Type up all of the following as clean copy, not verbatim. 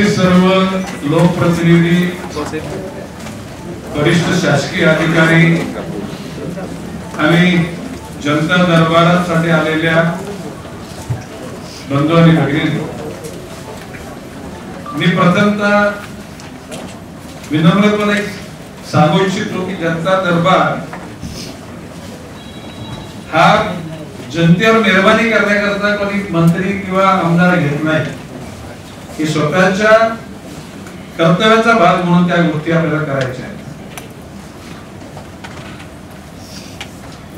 उपस्थित सर्व लोकप्रतिनिधी, वरिष्ठ शासकीय अधिकारी आणि जनता दरबारासाठी आलेल्या बंधू आणि भगिनींनो, मी प्रथमतः विनम्रपणे सांगू इच्छितो की जनता दरबार हा जनतेवर मेहरबानी करण्याकरता कोणी मंत्री किंवा आमदार घेत नाही, की स्वतःच्या कर्तव्याचा भाग म्हणून त्या गोष्टी आपल्याला करायच्या आहेत.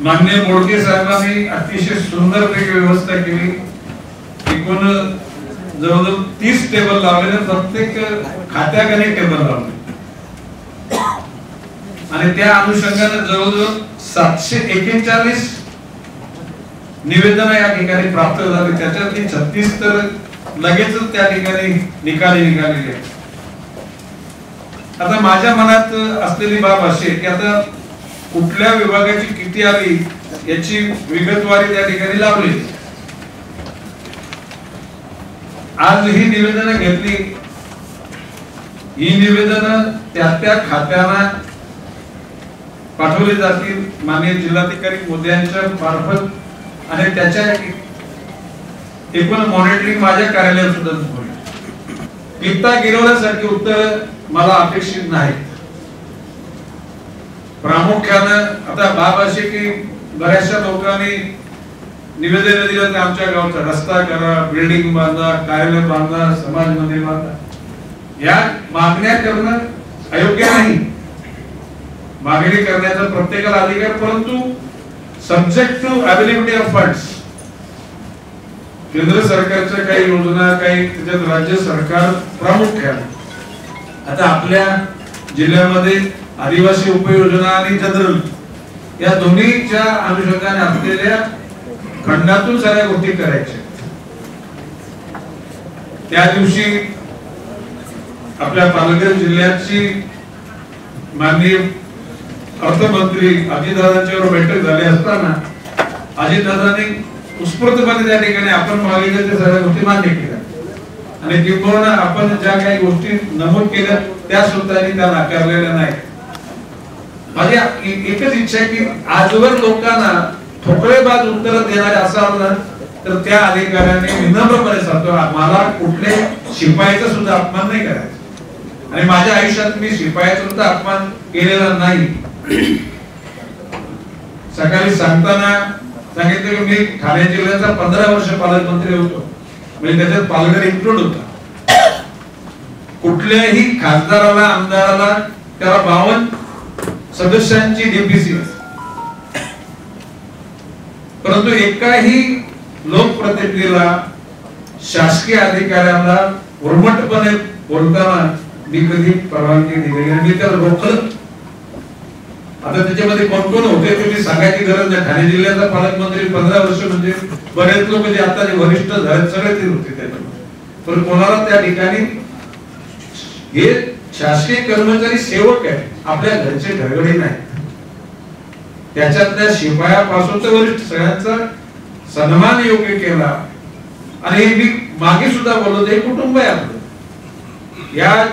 माननीय मोडके साहेबांनी अतिशय सुंदरपैकी व्यवस्था केली. एकूण जवळजवळ 30 टेबल लावले, प्रत्येक खात्याकडे टेबल लावले आणि त्या अनुषंगाने जवळजवळ 741 निवेदन या ठिकाणी प्राप्त झाले. त्याच्यातली 36 तर लगेचच त्या ठिकाणी निघालेली आहे. आता माझ्या मनात असलेली बाब अशी आहे की आता कुठल्या विभागाची किती आली याची विगतवारी त्या ठिकाणी लावली. आज ही निवेदनं घेतली, ही निवेदनं त्या खात्यांना पाठवली जातील माननीय जिल्हाधिकारी मोदयांच्या मार्फत आणि त्याच्या एकूण मॉनिटरिंग माझ्या कार्यालयात सुद्धा होईल. पिता गिरवण्यासारखी उत्तर मला अपेक्षित नाही. प्रामुख्यानं आता बाब अशी की बऱ्याचशा लोकांनी निवेदन दिलं की आमच्या गावचा रस्ता करा, बिल्डिंग बांधा, कार्यालय बांधा, समाज मंदिर बांधा. या मागण्या करणं अयोग्य नाही. मागणी करण्याचा प्रत्येकाला अधिकार, परंतु subject to availability of funds. केंद्र सरकारच्या काही योजना, काही त्याच्यात राज्य सरकार प्रामुख्याने आता आपल्या जिल्ह्यामध्ये आदिवासी उपयोजना आणि जनरल या दोन्हीच्या अनुषंगाने असलेल्या खंडातून सगळ्या गोष्टी करायच्या. त्या दिवशी आपल्या पालघर जिल्ह्याची माननीय अर्थमंत्री अजितदादांच्यावर बैठक झाली असताना अजितदादांनी उत्स्फूर्तपणे त्या ठिकाणी आपण मागितल्या सगळ्या गोष्टी मान्य केल्या आणि किंबहुना आपण ज्या काही गोष्टी नमूद केल्या त्या सुद्धा त्या नाकारलेल्या नाही. माझी एकच इच्छा आहे की आजवर लोकांना ठोकळेबाज उत्तर देणारे असाल ना तर त्या अधिकाऱ्यांनी विनम्रपणे सांगतो, मला कुठले शिपायाचा सुद्धा अपमान नाही करायचा आणि माझ्या आयुष्यात मी शिपायाचा सुद्धा अपमान केलेला नाही. सकाळी सांगताना सांगितलं की मी ठाणे जिल्ह्याचा 15 वर्ष पालकमंत्री होतो, म्हणजे त्याच्यात पालघर इन्क्लूड होता. कुठल्याही खासदाराला आमदाराला त्याला 52 सदस्यांची डीपीसी, परंतु एकाही लोकप्रतिनिधीला शासकीय अधिकाऱ्यांना उर्मटपणे बोलताना मी कधी परवानगी दिली आणि मी त्याला रोखलं. आता त्याच्यामध्ये कोण कोण होते तुम्ही सांगायची गरज नाही. ठाणे जिल्ह्याचा पालकमंत्री 15 वर्ष म्हणजे बरेच लोक जे आता जे वरिष्ठ झाले सगळे ते होते त्याच्यामध्ये, पण कोणाला त्या ठिकाणी हे शासकीय कर्मचारी सेवक आहे, आपल्या घरचे घरगडी नाही. त्याच्यातल्या शिपायापासून तर वरिष्ठ सगळ्यांचा सन्मान योग्य केला आणि मी मागे सुद्धा बोललो हे कुटुंब आहे आपलं. या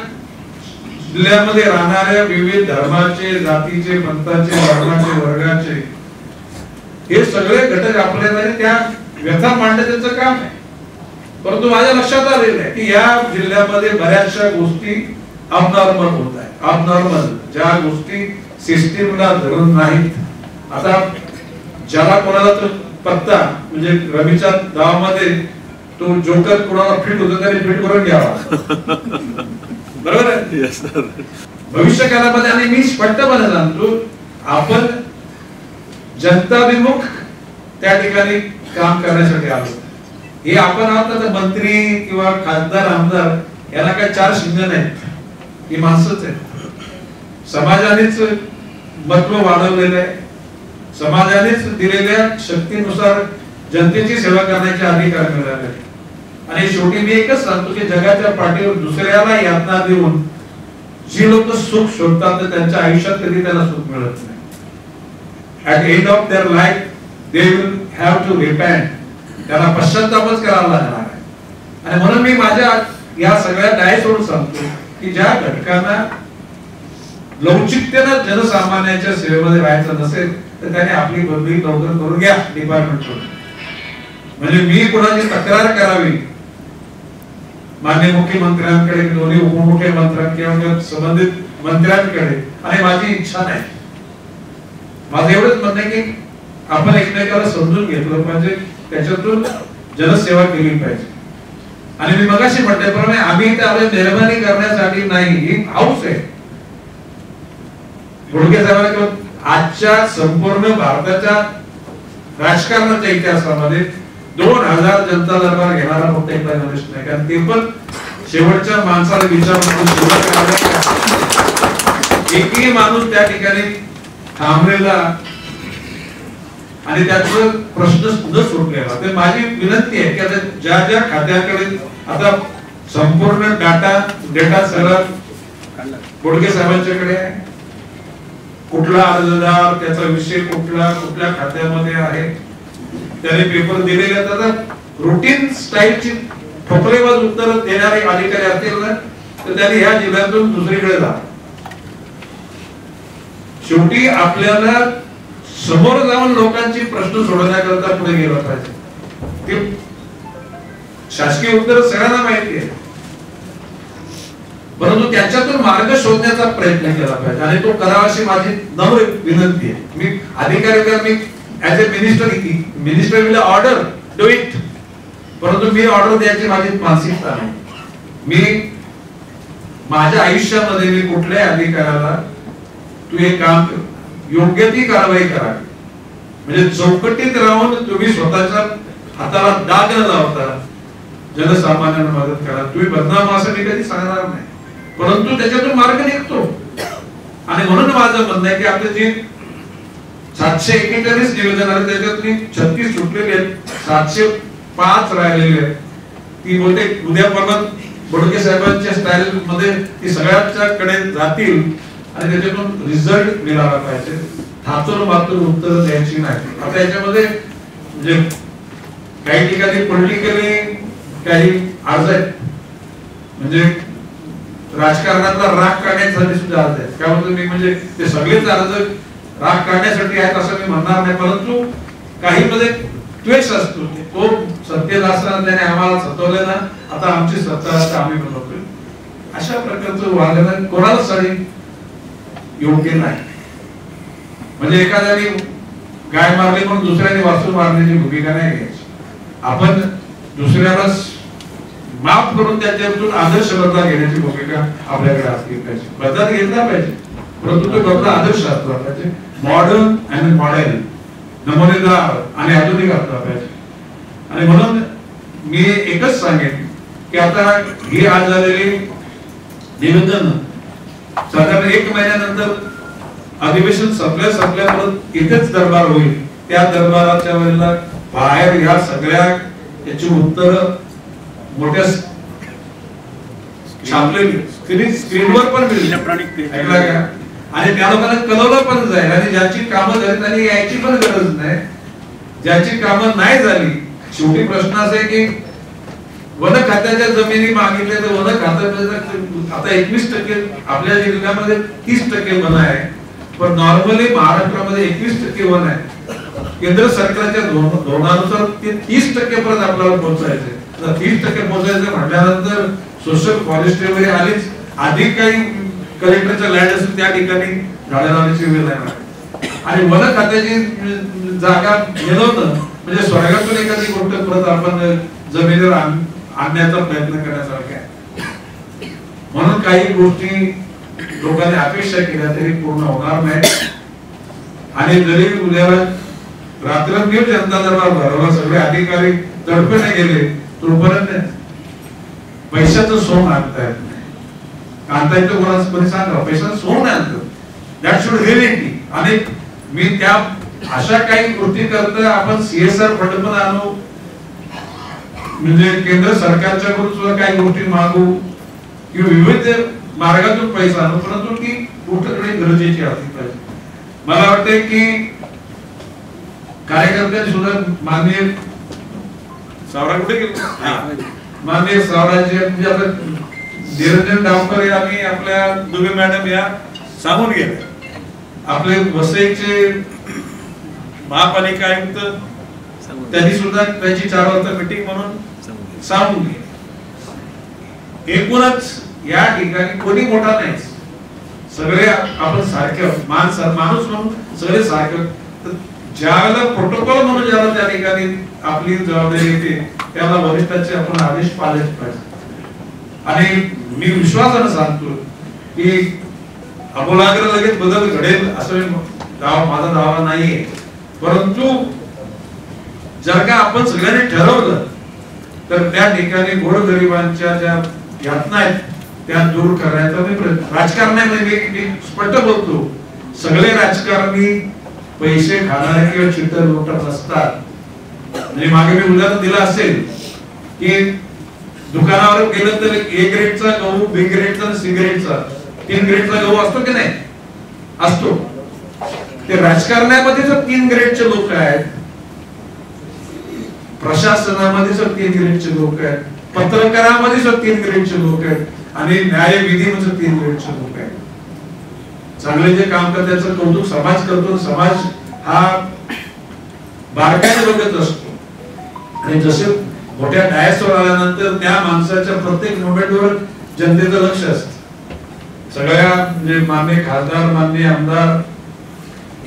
जिल्ह्यामध्ये राहणाऱ्या विविध धर्माचे, जातीचे, पंथाचे, वर्णाचे, वर्गाचे हे सगळे घटक आपल्याला त्या व्यथा मांडण्याचं काम आहे. परंतु माझ्या लक्षात आलेलं आहे की या जिल्ह्यामध्ये बऱ्याचशा गोष्टी अबनॉर्मल होत आहेत. अबनॉर्मल ज्या गोष्टी सिस्टीमला धरून नाहीत. आता ज्याला कोणाला तो पत्ता म्हणजे रवीच्या गावामध्ये तो जोकर कोणाला फिट होतो त्याने फिट करून घ्यावा, बरोबर आहे. भविष्य काळामध्ये आणि मी स्पष्टपणे सांगतो आपण जनताभिमुख त्या ठिकाणी काम करण्यासाठी आलो. हे आपण आता मंत्री किंवा खासदार आमदार याला काही 4 शिंग नाहीत, ही माणसंच आहेत. समाजानेच महत्व वाढवलेलं आहे, समाजानेच दिलेल्या शक्तीनुसार जनतेची सेवा करण्याचे अधिकार मिळाले. आणि शेवटी मी एकच सांगतो की जगाच्या पाठीवर दुसऱ्याला यातना देऊन जी लोक सुख शोधतात त्यांच्या आयुष्यात कधी त्यांना सुख मिळत नाही. At end of their life they will have to repent. त्यांना पश्चातापच करावा लागणार आहे. आणि म्हणून मी माझ्या या सगळ्या डायसोड सांगतो की ज्या घटकांना लवचिकतेनं जनसामान्यांच्या सेवेमध्ये राहायचं नसेल तर त्याने आपली बदली लवकर करून घ्या डिपार्टमेंटकडून. म्हणजे मी कोणाची तक्रार करावी माननीय मुख्यमंत्र्यांकडे, दोन्ही उपमुख्यमंत्र्यांकडे किंवा संबंधित मंत्र्यांकडे, आणि माझी इच्छा नाही. माझं एवढंच म्हणणं आहे की आपण एकमेकाला समजून घेतलं पाहिजे, त्याच्यातून जनसेवा केली पाहिजे. आणि मी मगाशी म्हटल्याप्रमाणे आम्ही इथे आलो मेहरबानी करण्यासाठी नाही, ही हाऊस आहे. घोडके साहेबांना आजच्या संपूर्ण भारताच्या राजकारणाच्या इतिहासामध्ये 2000 जनता दरबार घेणारा फक्त एकदा गणेश नाही, कारण ते पण शेवटच्या माणसाला विचारून एकही माणूस त्या ठिकाणी थांबलेला आणि त्याचा प्रश्न न सुटलेला. तर माझी विनंती आहे की आता ज्या ज्या खात्याकडे आता संपूर्ण डेटा सगळा घोडके साहेबांच्याकडे आहे, कुठला अर्जदार, त्याचा विषय कुठल्या खात्यामध्ये आहे, त्याने पेपर दिलेले आहेत. रुटीन स्टाईलची ठोकरेबाज उत्तर देणारे अधिकारी असतील ना तर त्यांनी ह्या जिल्ह्यातून दुसरीकडे जा. शेवटी आपल्याला समोर जाऊन लोकांची प्रश्न सोडवण्याकरता पुढे गेलं पाहिजे. ते शासकीय उत्तर सगळ्यांना माहिती आहे, परंतु त्याच्यातून मार्ग शोधण्याचा प्रयत्न केला पाहिजे आणि तो करावा अशी माझी नम्र विनंती आहे. मी अधिकारी मी as a minister will order do it, परंतु मी ऑर्डर द्यायची माझी मानसिकता नाही. मी माझ्या आयुष्यामध्ये मी कुठल्याही अधिकाऱ्याला तू हे काम योग्य ती कारवाई करा, म्हणजे चौकटीत राहून तुम्ही स्वतःच्या हाताला डाग न लावता जनसामान्यांना मदत करा. तुम्ही बदनाम असं मी कधी सांगणार नाही, परंतु त्याच्यातून मार्ग निघतो. आणि म्हणून माझं म्हणणं आहे की आपले जे 741 निवेदन आले त्याच्यातली 36 सुटलेले आहेत, 705 राहिलेले आहेत. ती बोलते उद्या परवा घोडके साहेबांच्या स्टाईल मध्ये ती सगळ्यांच्याकडे जातील आणि त्याच्यातून रिझल्ट मिळाला पाहिजे. थाचून मातून उत्तर द्यायची नाही. आता याच्यामध्ये म्हणजे काही ठिकाणी पॉलिटिकली काही अर्ज आहेत, म्हणजे राजकारणातला राग काढण्यासाठी सुद्धा अर्ज आहेत. काय म्हणतो मी, म्हणजे ते सगळेच अर्ज राग काढण्यासाठी आहेत असं मी म्हणणार नाही, परंतु काही मध्ये द्वेष असतो. तो सत्तेत असताना त्याने आम्हाला सतवलं ना, आता आमची सत्ता असते आम्ही बनवतोय, अशा प्रकारचं वागणं कोणाला साडी योग्य नाही. म्हणजे एखाद्याने गाय मारली म्हणून दुसऱ्याने वासरू मारण्याची भूमिका नाही घ्यायची. आपण दुसऱ्याला माफ करून त्याच्यातून आदर्श बदला घेण्याची भूमिका आपल्याकडे असली पाहिजे. बदला घेतला पाहिजे, परंतु तो बदला आदर्श असला पाहिजे, मॉडर्न आणि मॉडेल, नमुनेदार आणि आधुनिक असला पाहिजे. आणि म्हणून मी एकच सांगेन की आता ही आज झालेली निवेदन साधारण 1 महिन्यानंतर अधिवेशन संपल्या परत इथेच दरबार होईल. त्या दरबाराच्या वेळेला बाहेर या सगळ्या याची उत्तर मोठ्या छापलेली स्क्रीनवर पण मिळेल, आणि त्या लोकांना कळवलं पण जाईल. आणि ज्याची कामं झाली त्यांनी यायची पण गरज नाही, ज्याची कामं नाही झाली. शेवटी प्रश्न असा आहे की वन खात्याच्या जमिनी मागितल्या तर वन खात्यामध्ये आता 21% आपल्या जिल्ह्यामध्ये 30% वन आहे, पण नॉर्मली महाराष्ट्रामध्ये 21% वन आहे. केंद्र सरकारच्या धोरणानुसार ते 30% पर्यंत आपल्याला पोहोचायचे. 30% पोहोचायचं म्हटल्यानंतर सोशल फॉरेस्ट्री वगैरे आलीच, अधिक काही कलेक्टरच्या लँड असेल त्या ठिकाणी झाडे लावण्याची वेळ नाही. आणि वन खात्याची जागा मिळवणं म्हणजे स्वर्गातून एखादी गोष्ट परत आपण जमिनीवर आणण्याचा प्रयत्न करण्यासारखा आहे. म्हणून काही गोष्टी लोकांनी अपेक्षा केल्या तरी पूर्ण होणार नाही. आणि जरी उद्याला रात्रंदिवस जनता दरबार भरवला, सगळे अधिकारी तडफेने गेले, तोपर्यंत पैशाचं सोन आणता येत नाही. आणता येतं कोणाच सांगा, पैशाचं सोन आणतं, दॅट शुड रिअलिटी. आणि मी त्या अशा काही गोष्टी करता आपण CSR फंड पण आणू, म्हणजे केंद्र सरकारच्याकडून सुद्धा काही गोष्टी मागू किंवा विविध मार्गातून पैसा आणू, परंतु ती गोष्ट थोडी गरजेची असली पाहिजे. मला वाटते की कार्यकर्त्यांनी सुद्धा माननीय सावरा कुठे गेले माननीय स्वराज्य म्हणजे आता निरंजन डावकर आणि आपल्या दुबे मॅडम या सांगून गेले. आपले वसईचे महापालिका आयुक्त त्यांनी सुद्धा त्याची 4 वाजता मीटिंग म्हणून सांगून गेले. एकूणच या ठिकाणी कोणी मोठा नाही, सगळे आपण सारखे माणूस म्हणून सगळे सारखे. ज्यावेळेला प्रोटोकॉल म्हणून ज्याला त्या ठिकाणी आपली जबाबदारी येते त्याला वरिष्ठांचे आपण आदेश पाळले पाहिजे. आणि मी विश्वासाने सांगतो की अमोलाग्र लगेच बदल घडेल असं माझा दावा नाहीये, परंतु जर का आपण सगळ्यांनी ठरवलं तर त्या ठिकाणी गोरगरिबांच्या ज्या यातना आहेत त्या दूर करण्याचा मी राजकारणामध्ये मी स्पष्ट बोलतो, सगळे राजकारणी पैसे खाणारे किंवा चिटर लुटर नसतात. म्हणजे मागे मी उदाहरण दिलं असेल की दुकानावर गेलं तर ए ग्रेडचा गहू, बी ग्रेडचा, सी ग्रेडचा, 3 ग्रेडचा गहू असतो की नाही? असतो. ते राजकारणामध्ये जर 3 ग्रेडचे लोक आहेत, प्रशासनामध्ये जर 3 ग्रेडचे लोक आहेत, पत्रकारामध्ये जर 3 ग्रेडचे लोक आहेत आणि न्यायविधीमध्ये 3 ग्रेडचे लोक आहेत. चांगले जे काम करतात त्याचं कौतुक समाज करतो. समाज हा बारकाईने बघत असतो आणि जसे मोठ्या डायसवर आल्यानंतर त्या माणसाच्या प्रत्येक मोमेंटवर जनतेचं लक्ष असतं. सगळ्या म्हणजे माननीय खासदार, माननीय आमदार,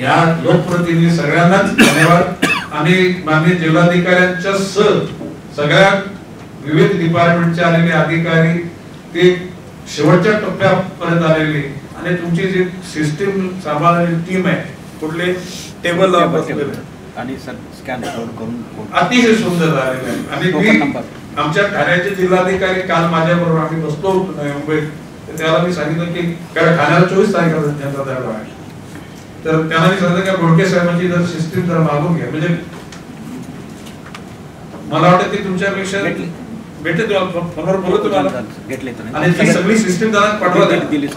या लोकप्रतिनिधी सगळ्यांनाच धन्यवाद. आणि माननीय जिल्हाधिकाऱ्यांच्या सगळ्या विविध डिपार्टमेंटचे आलेले अधिकारी, ते शेवटच्या टप्प्यापर्यंत आलेले आणि तुमची जी सिस्टीम सांभाळणारी टीम आहे, कुठले टेबल आणि स्कॅन करून अतिशय सुंदर झालेलं आहे. आणि आमच्या ठाण्याचे जिल्हाधिकारी काल माझ्याबरोबर आम्ही बसलो होतो मुंबईत, त्याला मी सांगितलं की कारण ठाण्याला 24 तारखेला त्यांचा दौरा आहे, तर त्यांना मी सांगितलं की बोडके साहेबांची जर सिस्टीम जर मागून घ्या, म्हणजे मला वाटतं की तुमच्यापेक्षा भेटते, फोनवर बोलतो तुम्हाला, आणि ती सगळी सिस्टीम त्यांना पाठवा दिली.